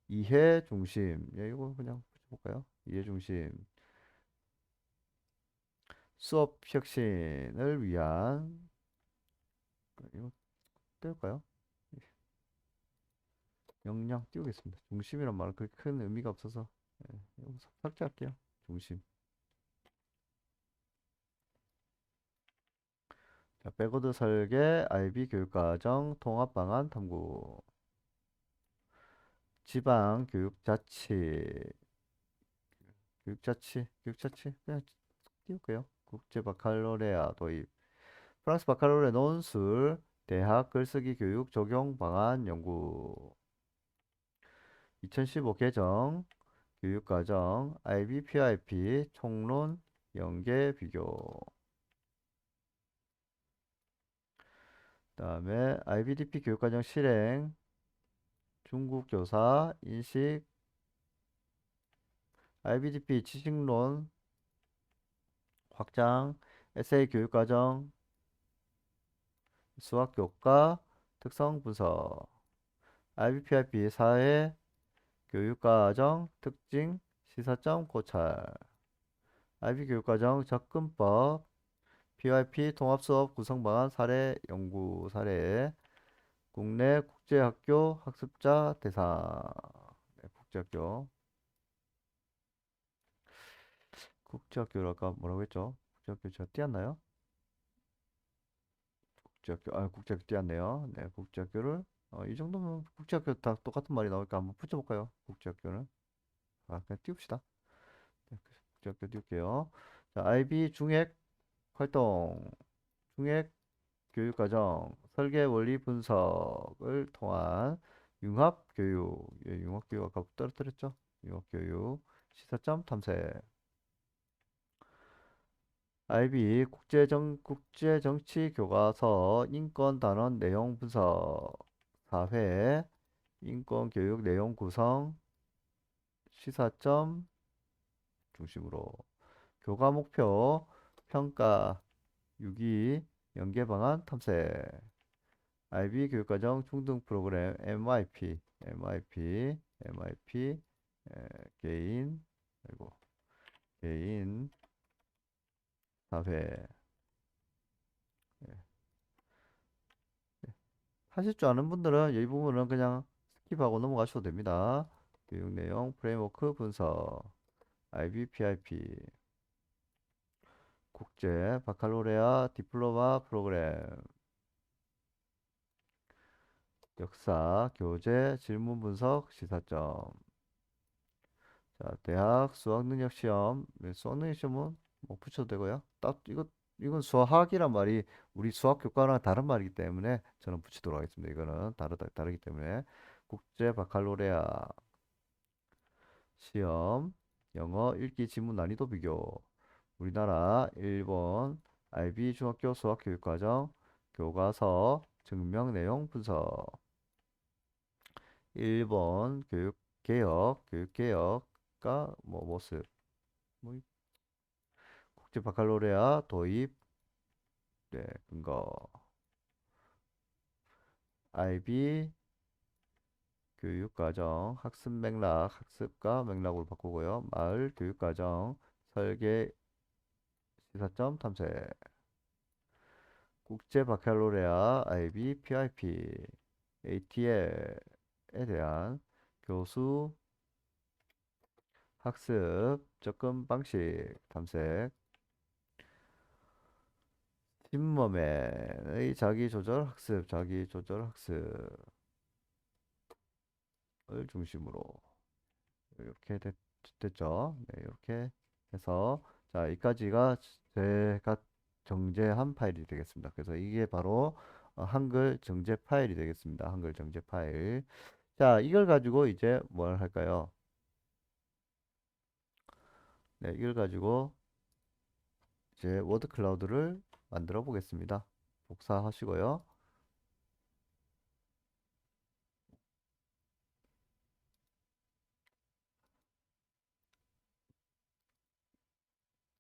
이해 중심. 예, 이거 그냥 붙여볼까요? 이해 중심 수업 혁신을 위한. 이거 떼울까요? 역량 띄우겠습니다. 중심이란 말은 그렇게 큰 의미가 없어서, 예, 이거 삭제할게요. 중심. 자, 백워드 설계 IB 교육과정 통합 방안 탐구. 지방 교육자치 그냥 띄울게요. 국제 바칼로레아 도입. 프랑스 바칼로레 논술 대학 글쓰기 교육 적용 방안 연구. 2015 개정 교육과정 IB PIP 총론 연계 비교. 그다음에 IBDP 교육과정 실행, 중국 교사 인식, IBDP 지식론 확장, 에세이 교육과정, 수학 교과, 특성 분석, IBPIP 사회, 교육과정, 특징, 시사점 고찰, IB 교육과정 접근법, PYP 통합수업 구성방안 사례 연구 사례, 국내 국제학교 학습자 대상, 네, 국제학교, 국제학교를 아까 뭐라고 했죠? 국제학교 제가 띄었나요? 국제학교, 국제학교 띄었네요. 네, 국제학교를, 이 정도면 국제학교 다 똑같은 말이 나오니까 한번 붙여볼까요? 국제학교는. 그냥 띄웁시다. 네, 국제학교 띄울게요. 자, IB 중액 활동, 중액 교육과정, 설계 원리 분석을 통한 융합교육, 예, 융합교육 아까 떨어뜨렸죠? 융합교육, 시사점 탐색, IB 국제정치 교과서 인권 단원 내용 분석, 사회, 인권 교육 내용 구성, 시사점 중심으로, 교과 목표, 평가, 유기, 연계 방안 탐색, IB 교육과정 중등 프로그램 MIP, 개인, 그리고 개인, 사회. 예. 하실 줄 아는 분들은 이 부분은 그냥 스킵하고 넘어가셔도 됩니다. 교육 내용, 프레임워크 분석, IB, PIP, 국제, 바칼로레아, 디플로마 프로그램, 역사, 교재, 질문 분석, 시사점. 자, 대학 수학능력 시험. 네, 수학능력 시험은 뭐 붙여도 되고요. 이건 수학이란 말이 우리 수학 교과랑 다른 말이기 때문에 저는 붙이도록 하겠습니다. 이거는 다르기 때문에. 국제 바칼로레아 시험, 영어 읽기 지문 난이도 비교. 우리나라, 일본, IB 중학교 수학 교육과정, 교과서, 증명 내용 분석. 일본 교육개혁가 뭐 모습. 뭐 국제 바칼로레아 도입, 네, 근거. IB 교육과정 학습 맥락, 학습과 맥락으로 바꾸고요. 마을 교육과정 설계 시사점 탐색. 국제 바칼로레아 IB PIP ATL에 대한 교수 학습 접근 방식 탐색. 팀머맨의 자기 조절 학습을 중심으로 이렇게 됐죠. 네, 이렇게 해서 자, 여기까지가 제가 정제한 파일이 되겠습니다. 그래서 이게 바로 한글 정제 파일이 되겠습니다. 한글 정제 파일. 자, 이걸 가지고 이제 뭘 할까요? 네, 이걸 가지고 이제 워드 클라우드를 만들어 보겠습니다. 복사하시고요.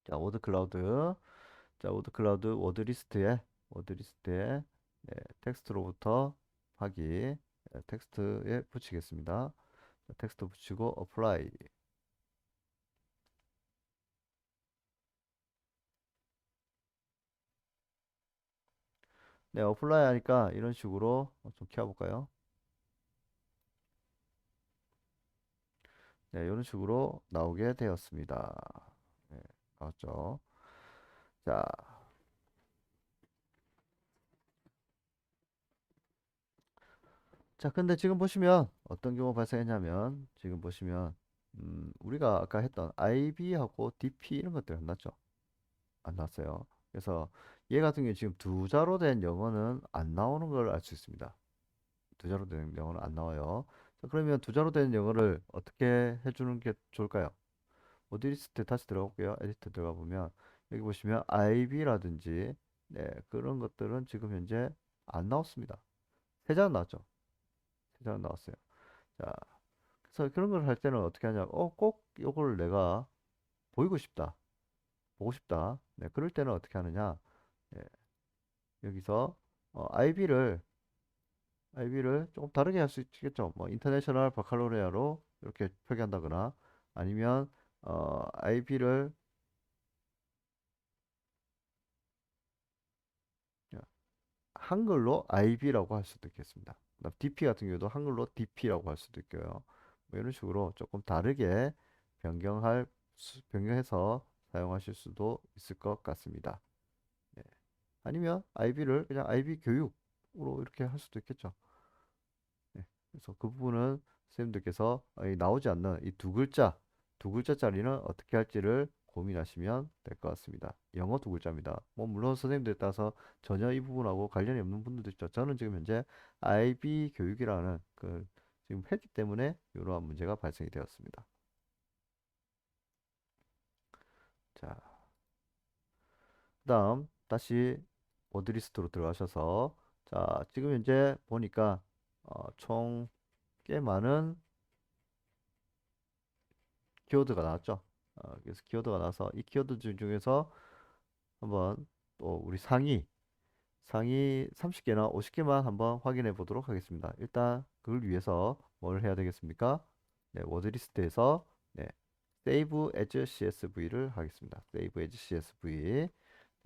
자, 워드 클라우드. 자, 워드 클라우드 워드 리스트에 네, 텍스트로부터 하기 네, 텍스트에 붙이겠습니다. 자, 텍스트 붙이고 어플라이. 네, 어플라이 하니까 이런 식으로 좀 키워볼까요? 네, 이런 식으로 나오게 되었습니다. 네, 나왔죠? 자, 자, 근데 지금 보시면 어떤 경우 발생했냐면 지금 보시면 우리가 아까 했던 IB하고 DP 이런 것들 안 났죠? 안 났어요. 그래서 얘 같은 경우 지금 두 자로 된 영어는 안 나오는 걸 알 수 있습니다. 두 자로 된 영어는 안 나와요. 자, 그러면 두 자로 된 영어를 어떻게 해주는 게 좋을까요? 어디 리스트 다시 들어가 볼게요. 에디터 들어가 보면 여기 보시면 IB라든지 네, 그런 것들은 지금 현재 안 나왔습니다. 세 장 나왔죠. 세 장 나왔어요. 자, 그래서 그런 걸 할 때는 어떻게 하냐? 꼭 요걸 내가 보이고 싶다. 보고 싶다. 네, 그럴 때는 어떻게 하느냐? 네, 여기서 IB를 조금 다르게 할 수 있겠죠. 뭐 인터내셔널 바칼로레아로 이렇게 표기한다거나 아니면 IB를 한글로 IB라고 할 수도 있겠습니다. 그다음 DP 같은 경우도 한글로 DP라고 할 수도 있고요. 뭐 이런 식으로 조금 다르게 변경해서 사용하실 수도 있을 것 같습니다. 예. 아니면 IB를 그냥 IB 교육으로 이렇게 할 수도 있겠죠. 네. 그래서 그 부분은 선생님들께서 이 나오지 않는 이 두 글자짜리는 어떻게 할지를 고민하시면 될 것 같습니다. 영어 두 글자입니다. 뭐 물론 선생님들에 따라서 전혀 이 부분하고 관련이 없는 분들도 있죠. 저는 지금 현재 IB 교육이라는 그 지금 했기 때문에 이러한 문제가 발생이 되었습니다. 자, 그다음 다시 워드리스트로 들어가셔서 자, 지금 현재 보니까 총 꽤 많은 키워드가 나왔죠. 그래서 키워드가 나와서 이 키워드 중에서 한번 또 우리 상위 30개나 50개만 한번 확인해 보도록 하겠습니다. 일단 그걸 위해서 뭘 해야 되겠습니까? 네, 워드리스트에서 네, save as CSV를 하겠습니다. save as CSV. 네,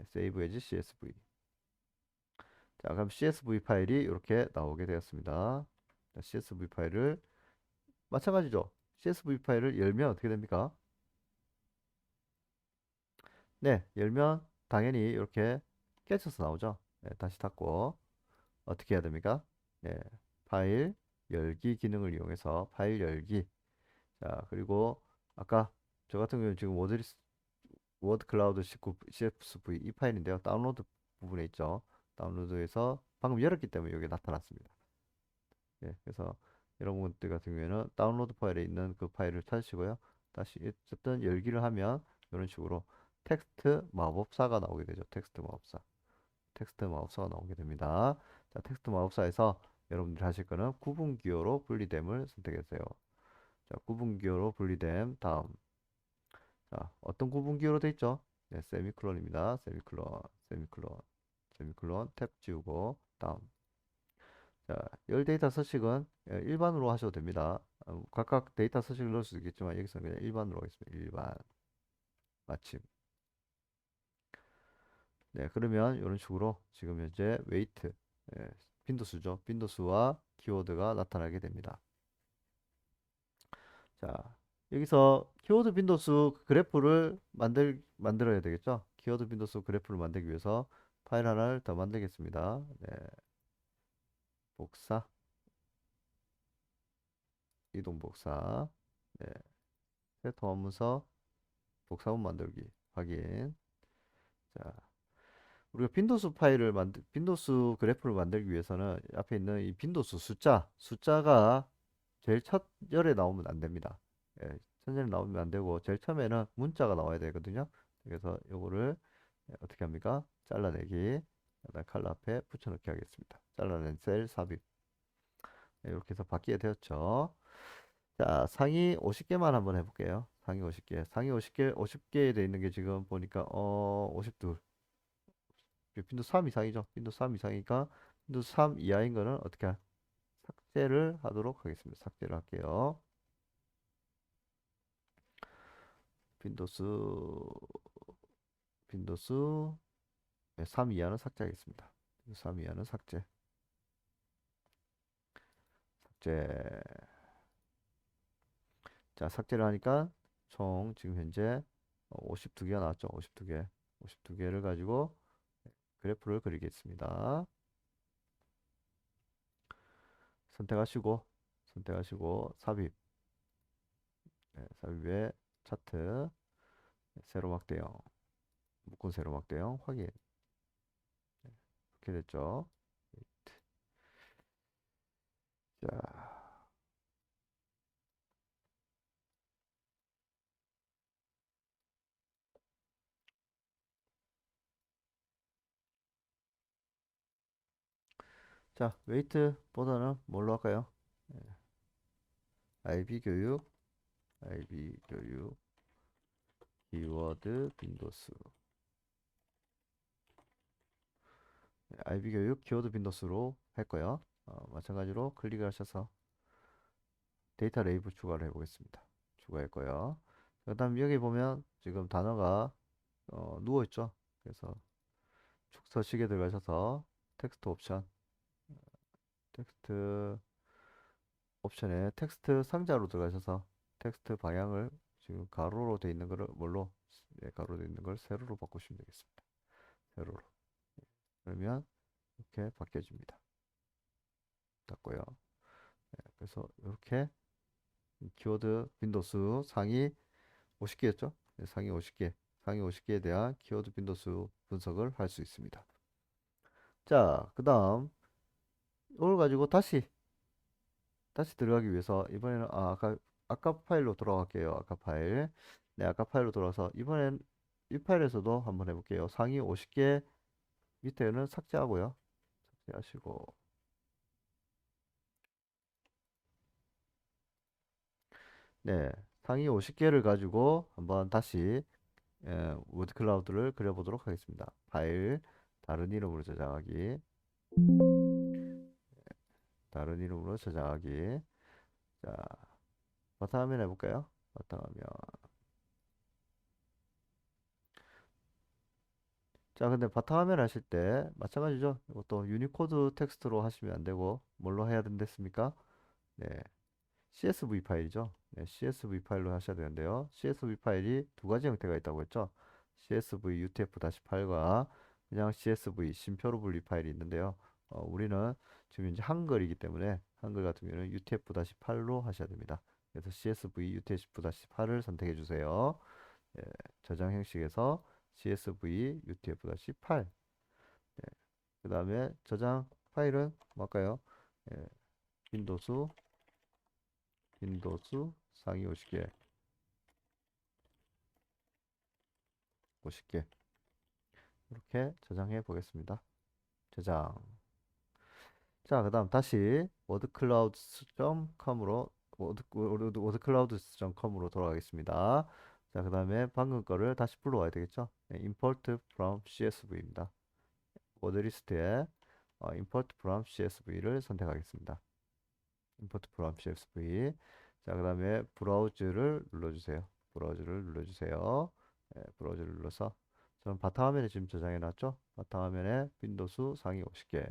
save as CSV. 자, 그럼 CSV 파일이 이렇게 나오게 되었습니다. 자, CSV 파일을 마찬가지죠. CSV 파일을 열면 어떻게 됩니까? 네, 열면 당연히 이렇게 깨져서 나오죠. 네, 다시 닫고 어떻게 해야 됩니까? 네, 파일 열기 기능을 이용해서 파일 열기. 자, 그리고 아까 저 같은 경우는 지금 워드 클라우드 19 CSV 이 파일인데요. 다운로드 부분에 있죠. 다운로드에서 방금 열었기 때문에 여기 나타났습니다. 예, 그래서 여러분 분들 같은 경우에는 다운로드 파일에 있는 그 파일을 찾으시고요. 다시 어쨌든 열기를 하면 이런 식으로 텍스트 마법사가 나오게 되죠. 텍스트 마법사. 텍스트 마법사가 나오게 됩니다. 자, 텍스트 마법사에서 여러분들이 하실 거는 구분 기호로 분리됨을 선택하세요. 자, 구분 기호로 분리됨 다음. 자, 어떤 구분 기호로 되어 있죠? 네, 세미콜론입니다. 세미콜론 탭 지우고 다음. 자, 열 데이터 서식은 일반으로 하셔도 됩니다. 각각 데이터 서식을 넣을 수 있겠지만 여기서 그냥 일반으로 하겠습니다. 일반 마침. 네, 그러면 이런 식으로 지금 현재 웨이트 빈도수죠. 빈도수와 키워드가 나타나게 됩니다. 자, 여기서 키워드 빈도수 그래프를 만들어야 되겠죠. 키워드 빈도수 그래프를 만들기 위해서 파일 하나를 더 만들겠습니다. 네, 복사, 이동 복사. 네, 통합문서 복사본 만들기 확인. 자, 우리가 빈도수 그래프를 만들기 위해서는 앞에 있는 이 빈도수 숫자가 제일 첫 열에 나오면 안 됩니다. 예, 첫 열에 나오면 안 되고 제일 처음에는 문자가 나와야 되거든요. 그래서 요거를 어떻게 합니까? 잘라내기. 그다음 칼라 앞에 붙여넣기 하겠습니다. 잘라낸 셀 삽입. 이렇게 해서 바뀌게 되었죠. 자, 상위 50개만 한번 해볼게요. 상위 50개. 상위 50개에 돼 있는 게 지금 보니까 52. 빈도 3 이상이죠. 빈도 3 이상이니까 빈도 3 이하인 거는 삭제를 하도록 하겠습니다. 삭제를 할게요. 빈도수 빈도수 3 이하는 삭제하겠습니다. 3 이하는 삭제. 자, 삭제를 하니까 총 지금 현재 52개가 나왔죠. 52개. 52개를 가지고 그래프를 그리겠습니다. 선택하시고 삽입. 네, 삽입에 차트 세로 막대형 묶은 세로 막대형 확인. 이렇게 됐죠. 자, 자, 웨이트보다는 뭘로 할까요? IB 교육, IB 교육, 키워드 빈도수. IB 교육, 키워드 빈도수로 할 거예요. 마찬가지로 클릭을 하셔서 데이터 레이블 추가를 해보겠습니다. 추가할 거예요. 그 다음 여기 보면 지금 단어가 누워있죠. 그래서 축서식에 들어가셔서 텍스트 옵션, 텍스트 옵션에 텍스트 상자로 들어가셔서 텍스트 방향을 지금 가로로 되어 있는 거를 뭘로 가로로 되어 있는 걸 세로로 바꾸시면 되겠습니다. 세로로. 그러면 이렇게 바뀌어집니다. 닫고요. 그래서 이렇게 키워드 빈도수 상위 50개였죠? 네, 상위 50개. 상위 50개에 대한 키워드 빈도수 분석을 할 수 있습니다. 자, 그 다음 이걸 가지고 다시 들어가기 위해서 이번에는 아까 파일로 돌아갈게요. 아까 파일. 네, 아까 파일로 돌아서 이번엔 이 파일에서도 한번 해볼게요. 상위 50개 밑에는 삭제하고요. 삭제하시고 네, 상위 50개를 가지고 한번 다시 워드 클라우드를 그려보도록 하겠습니다. 파일 다른 이름으로 저장하기. 다른 이름으로 저장하기. 자, 바탕화면 해볼까요? 바탕화면. 자, 근데 바탕화면 하실 때 마찬가지죠. 이것도 유니코드 텍스트로 하시면 안 되고 뭘로 해야 된댔습니까? 네, CSV 파일이죠. 네, CSV 파일로 하셔야 되는데요. CSV 파일이 두 가지 형태가 있다고 했죠. CSV UTF-8과 그냥 CSV 심표로 분리 파일이 있는데요. 우리는 지금 이제 한글이기 때문에 한글 같은 경우는 UTF-8로 하셔야 됩니다. 그래서 CSV UTF-8을 선택해 주세요. 예, 저장 형식에서 CSV UTF-8. 예, 그 다음에 저장 파일은 뭘까요? 예, 빈도수 상위 50개, 50개 이렇게 저장해 보겠습니다. 저장. 자, 그 다음 다시 wordclouds.com으로 wordclouds.com으로 돌아가겠습니다. 자, 그 다음에 방금 거를 다시 불러와야 되겠죠? 네, import from CSV입니다. 워드 리스트에 import from CSV를 선택하겠습니다. import from CSV. 자, 그 다음에 브라우즈를 눌러주세요. 브라우즈를 눌러주세요. 네, 브라우즈를 눌러서 저는 바탕화면에 지금 저장해 놨죠? 바탕화면에 윈도우스 상위 50개.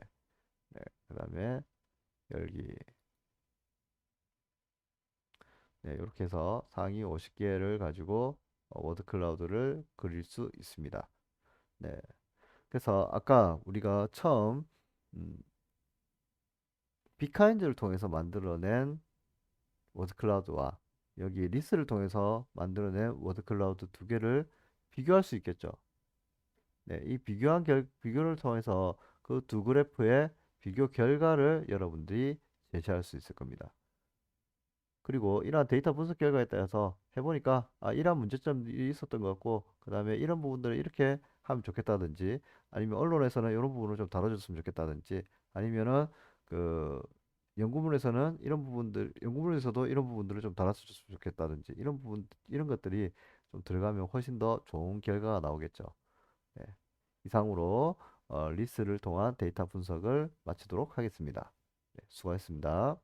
네, 그 다음에 열기. 네, 이렇게 해서 상위 50개를 가지고 워드 클라우드를 그릴 수 있습니다. 네. 그래서 아까 우리가 처음 음, 비카인드를 통해서 만들어낸 워드 클라우드와 여기 리스를 통해서 만들어낸 워드 클라우드 두 개를 비교할 수 있겠죠. 네, 이 비교를 통해서 그 두 그래프의 비교 결과를 여러분들이 제시할 수 있을 겁니다. 그리고 이러한 데이터 분석 결과에 따라서 해보니까 이러한 문제점이 있었던 것 같고 그 다음에 이런 부분들을 이렇게 하면 좋겠다든지 아니면 언론에서는 이런 부분을 좀 다뤄줬으면 좋겠다든지 아니면은 그 연구문에서도 이런 부분들을 좀 다뤘으면 좋겠다든지 이런 것들이 좀 들어가면 훨씬 더 좋은 결과가 나오겠죠. 네. 이상으로 리스를 통한 데이터 분석을 마치도록 하겠습니다. 네, 수고하셨습니다.